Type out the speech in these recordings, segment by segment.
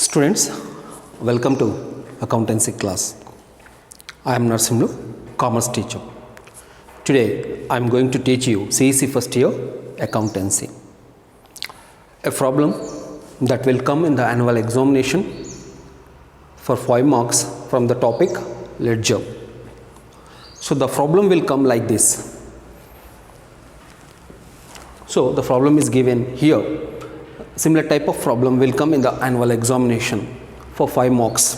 Students, welcome to accountancy class. I am NARSIMULU, commerce teacher. Today I am going to teach you CEC first year accountancy. A problem that will come in the annual examination for 5 marks from the topic ledger. So the problem will come like this. So the problem is given here. Similar type of problem will come in the annual examination for 5 marks.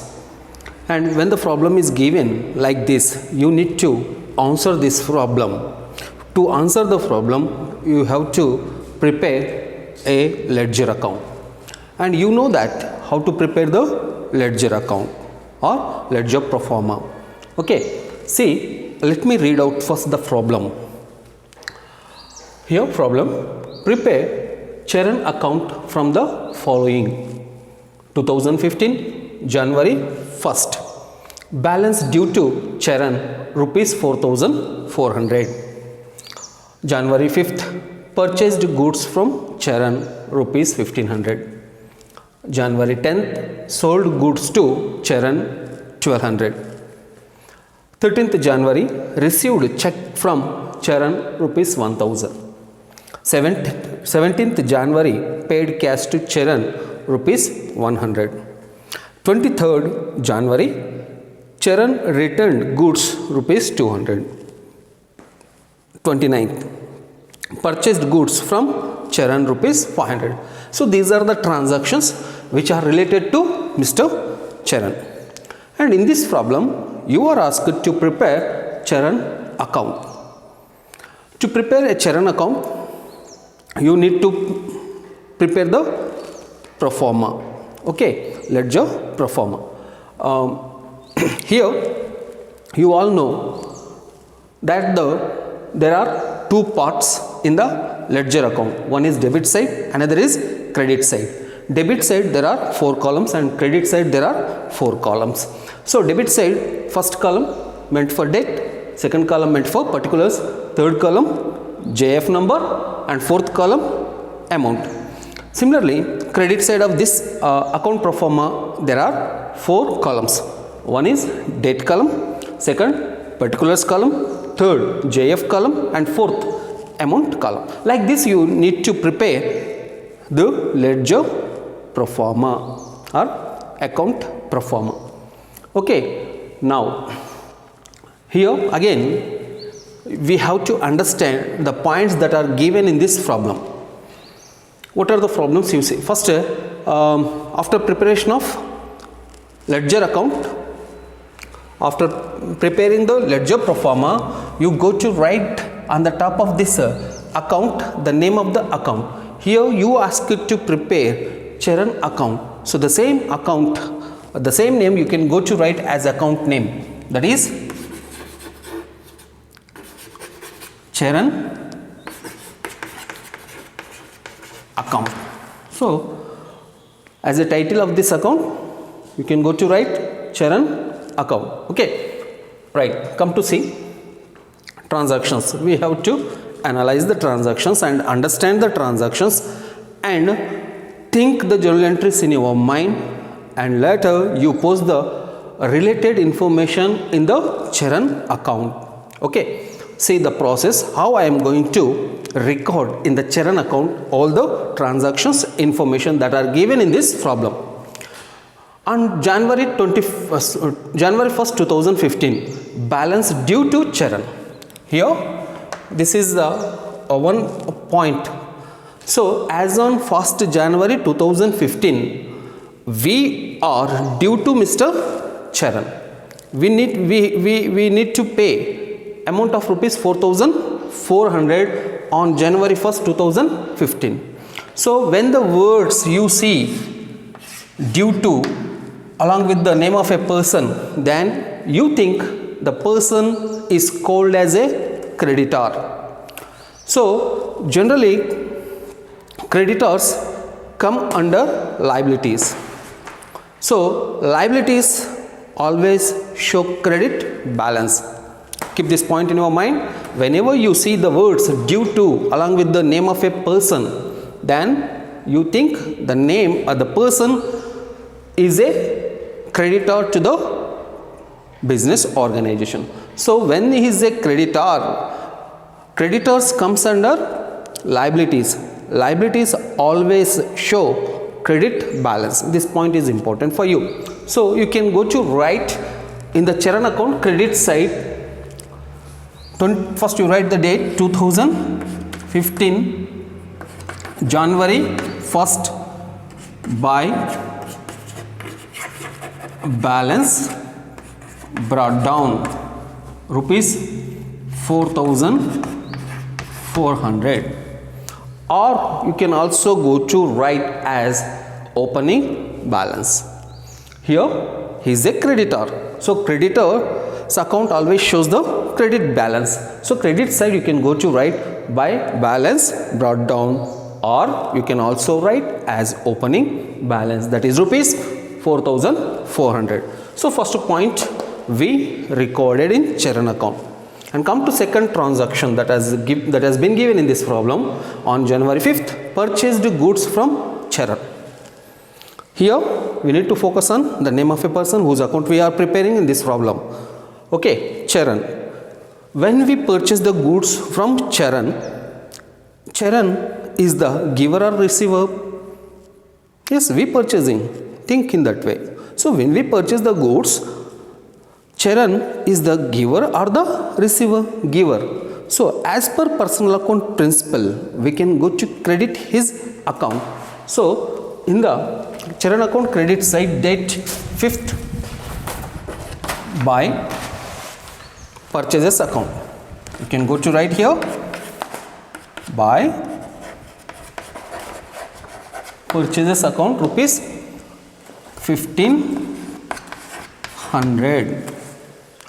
And when the problem is given like this, you need to answer this problem. To answer the problem, you have to prepare a ledger account. And you know that how to prepare the ledger account or ledger pro forma. Okay, see, let me read out first the problem. Here problem, prepare Charan account from the following: 2015 January 1st, balance due to Charan rupees 4,400. January 5th, purchased goods from Charan rupees 1,500. January 10th, sold goods to Charan 1,200. 13th January, received check from Charan rupees 1,000. 17th January, paid cash to Charan rupees 100. 23rd January, Charan returned goods rupees 200. 29th, purchased goods from Charan rupees 500. So these are the transactions which are related to Mr. Charan. And in this problem, you are asked to prepare Charan account. To prepare a Charan account, you need to prepare the pro forma. Okay, ledger pro forma. Here you all know that there are 2 parts in the ledger account. One is debit side, another is credit side. Debit side there are 4 columns and credit side there are 4 columns. So debit side, first column meant for debt, second column meant for particulars, third column JF number, and 4th column amount. Similarly, credit side of this account pro forma, there are 4 columns. One is date column, second particulars column, third JF column, and 4th amount column. Like this you need to prepare the ledger pro forma or account pro forma. Okay, now here again we have to understand the points that are given in this problem. What are the problems you see? First, after preparation of ledger account, after preparing the ledger pro forma, you go to write on the top of this account the name of the account. Here you ask it to prepare Charan account. So the same account, the same name you can go to write as account name, that is Charan account. So as a title of this account, you can go to write Charan account. Okay, right, come to see transactions. We have to analyze the transactions and understand the transactions and think the journal entries in your mind, and later you post the related information in the Charan account. Okay, see the process how I am going to record in the Charan account all the transactions information that are given in this problem. On January 1st 2015, balance due to Charan. Here this is the one point. So as on 1st January 2015, we are due to Mr. Charan. We need to pay amount of rupees 4,400 on January 1st 2015. So when the words you see due to along with the name of a person, then you think the person is called as a creditor. So generally creditors come under liabilities. So liabilities always show credit balance. Keep this point in your mind. Whenever you see the words due to along with the name of a person, then you think the name or the person is a creditor to the business organization. So when he is a creditor, creditors comes under liabilities. Liabilities always show credit balance. This point is important for you. So you can go to write in the Charan account credit side. First you write the date 2015 January 1st by balance brought down rupees 4,400, or you can also go to write as opening balance. Here he is a creditor, so creditor's account always shows the credit balance. So credit side you can go to write by balance brought down, or you can also write as opening balance, that is rupees 4,400. So first point we recorded in Charan account, and come to second transaction that has been given in this problem. On January 5th, purchased goods from Charan. Here we need to focus on the name of a person whose account we are preparing in this problem. Okay, Charan. When we purchase the goods from Charan, Charan is the giver or receiver? Yes, we purchasing. Think in that way. So when we purchase the goods, Charan is the giver or the receiver? Giver. So as per personal account principle, we can go to credit his account. So in the Charan account credit side, date 5th by purchases account. You can go to write here by purchases account rupees 1,500.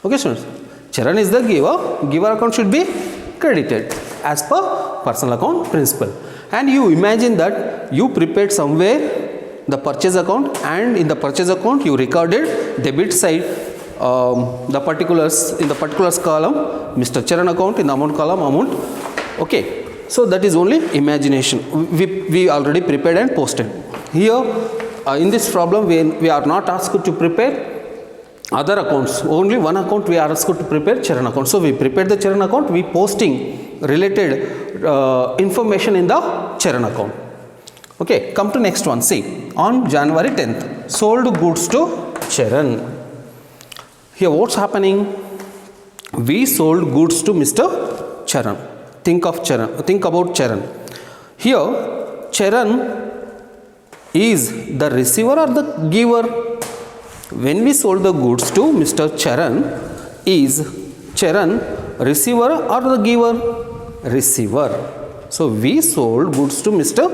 Okay, students. Charan is the giver. Giver account should be credited as per personal account principle. And you imagine that you prepared somewhere the purchase account, and in the purchase account you recorded debit side the particulars, in the particulars column Mr. Charan account, in the amount column amount. Okay, so that is only imagination. We already prepared and posted. Here in this problem we are not asked to prepare other accounts, only one account we are asked to prepare, Charan account. So we prepared the Charan account, we posting related information in the Charan account. Okay, come to next one. See, on January 10th, sold goods to Charan. Here what's happening? We sold goods to Mr. Charan. Think of Charan. Think about Charan. Here, Charan is the receiver or the giver? When we sold the goods to Mr. Charan, is Charan receiver or the giver? Receiver. So we sold goods to Mr.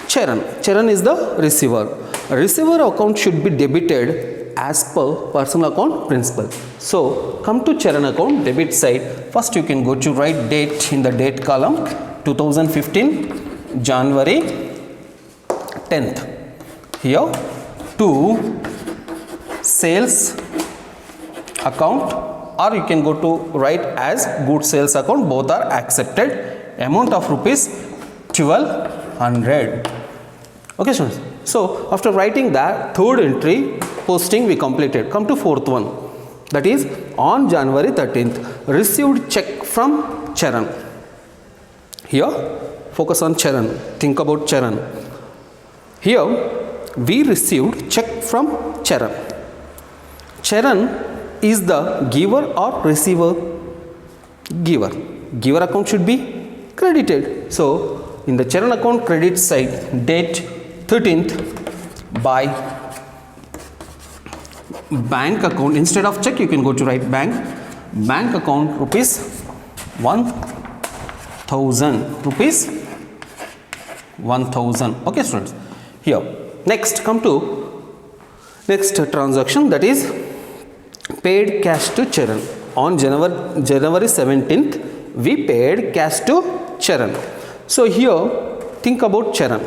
Charan. Charan is the receiver. Receiver account should be debited as per personal account principle. So come to Charan account debit side. First you can go to write date in the date column 2015 January 10th. Here to sales account, or you can go to write as goods sales account. Both are accepted. Amount of rupees 1,200. Okay, students. So after writing that, third entry posting we completed. Come to fourth one, that is on January 13th received check from Charan. Here focus on Charan. Think about Charan. Here we received check from Charan. Charan is the giver or receiver? Giver. Giver account should be credited. So in the Charan account credit side, date 13th by bank account, instead of check you can go to write bank account rupees 1,000 rupees 1,000. Okay, students. Here next come to next transaction, that is paid cash to Charan. On January 17th we paid cash to Charan. So here think about Charan.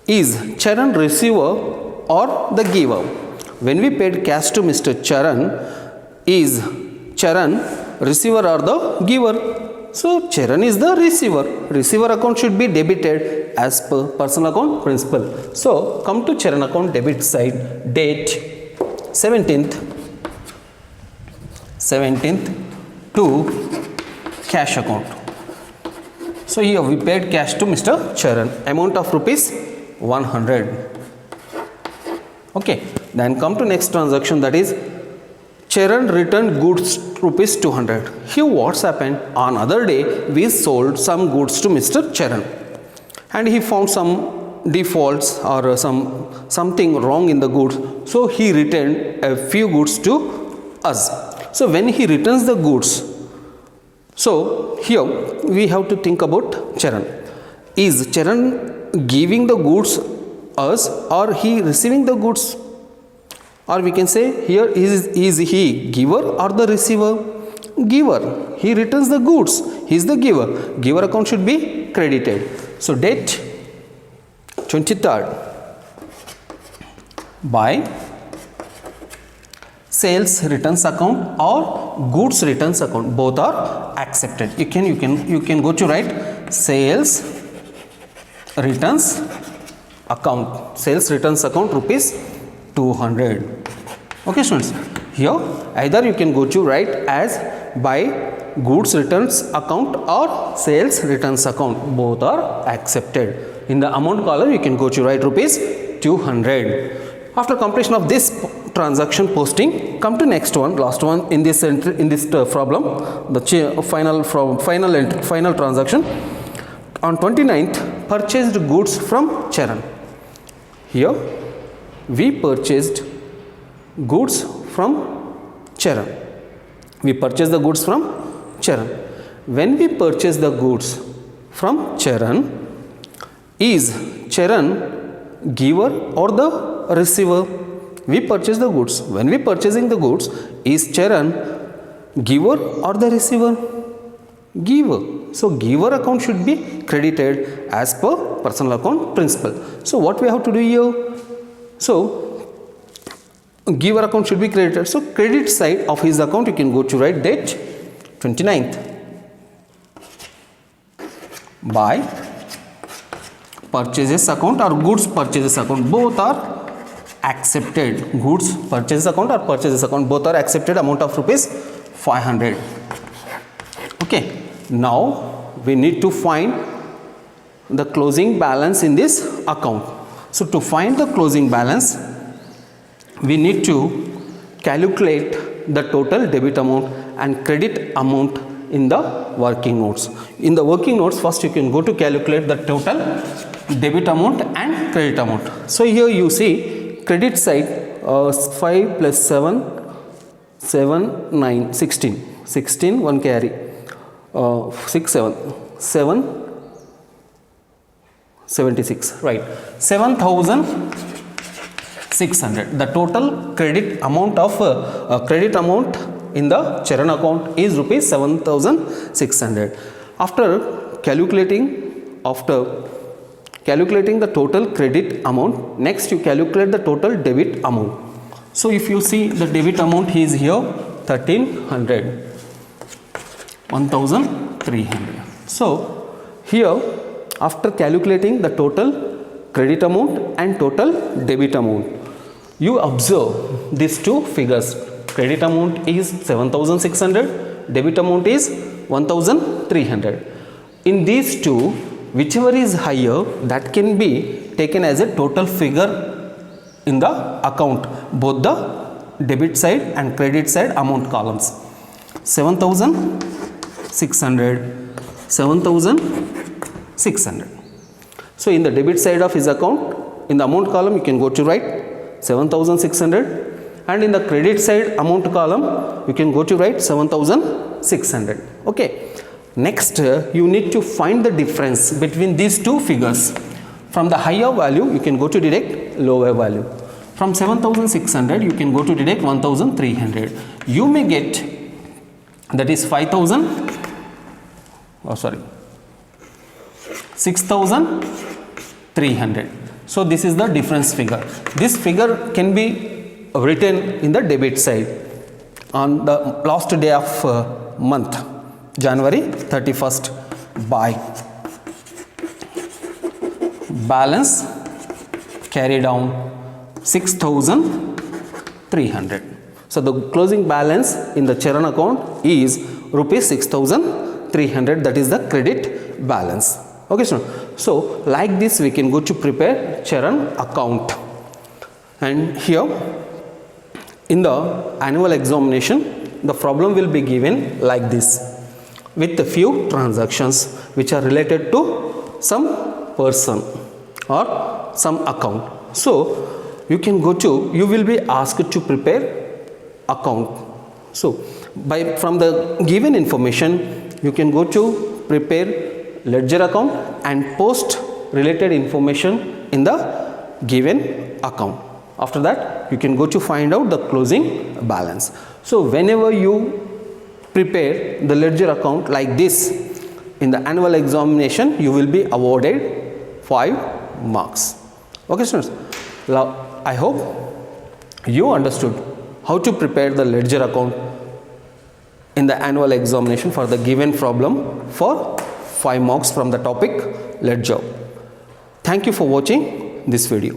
Is Charan receiver or the giver? When we paid cash to Mr. Charan, is Charan receiver or the giver? So Charan is the receiver. Receiver account should be debited as per personal account principal. So come to Charan account debit side, date 17th to cash account. So here we paid cash to Mr. Charan, amount of rupees 100. Okay, then come to next transaction, that is Charan returned goods rupees 200. Here what's happened, on other day we sold some goods to Mr. Charan and he found some defaults or something wrong in the goods, so he returned a few goods to us. So when he returns the goods, so here we have to think about Charan. Is Charan giving the goods us or he receiving the goods? Or we can say here is he giver or the receiver? Giver. He returns the goods. He is the giver. Giver account should be credited. So date 23rd by sales returns account or goods returns account, both are accepted. You can go to write sales returns account, sales returns account rupees 200. Okay students, here either you can go to write as by goods returns account or sales returns account, both are accepted. In the amount column you can go to write rupees 200. After completion of this transaction posting, come to next one, last one in this problem, the final transaction. On 29th, purchased goods from Charan. Here we purchased goods from Charan. We purchased the goods from Charan. When we purchase the goods from Charan, is Charan giver or the receiver? We purchase the goods. When we purchasing the goods, is Charan giver or the receiver? Giver. So giver account should be credited as per personal account principal. So what we have to do here? So giver account should be credited. So credit side of his account you can go to write date 29th by purchases account or goods purchases account, both are accepted. Goods purchases account or purchases account, both are accepted, amount of rupees 500. Okay, now we need to find the closing balance in this account. So to find the closing balance, we need to calculate the total debit amount and credit amount in the working notes. In the working notes, first you can go to calculate the total debit amount and credit amount. So here you see credit side 5 plus 7, 9, 16. 16 one carry 6, 7, 76, right, 7,600. The total credit amount of in the Charan account is rupees 7,600. After calculating the total credit amount, next you calculate the total debit amount. So if you see the debit amount is here 1,300, 1,300. So here after calculating the total credit amount and total debit amount, you observe these two figures. Credit amount is 7,600, debit amount is 1,300. In these two, whichever is higher, that can be taken as a total figure in the account, both the debit side and credit side amount columns. 7,600, 7,600. So in the debit side of his account, in the amount column you can go to write 7,600, and in the credit side amount column you can go to write 7,600. Okay. Next you need to find the difference between these two figures. From the higher value you can go to deduct lower value. From 7,600 you can go to deduct 1,300. You may get, that is 6,300. So this is the difference figure. This figure can be written in the debit side on the last day of month. January 31st by balance carry down 6,300. So the closing balance in the Charan account is rupees 6,300, that is the credit balance. Okay, so like this we can go to prepare Charan account. And here in the annual examination the problem will be given like this, with a few transactions which are related to some person or some account. So you can go to, you will be asked to prepare account. So from the given information you can go to prepare ledger account and post related information in the given account. After that you can go to find out the closing balance. So whenever you prepare the ledger account like this in the annual examination, you will be awarded 5 marks. Okay students, now I hope you understood how to prepare the ledger account in the annual examination for the given problem for 5 marks from the topic ledger. Thank you for watching this video.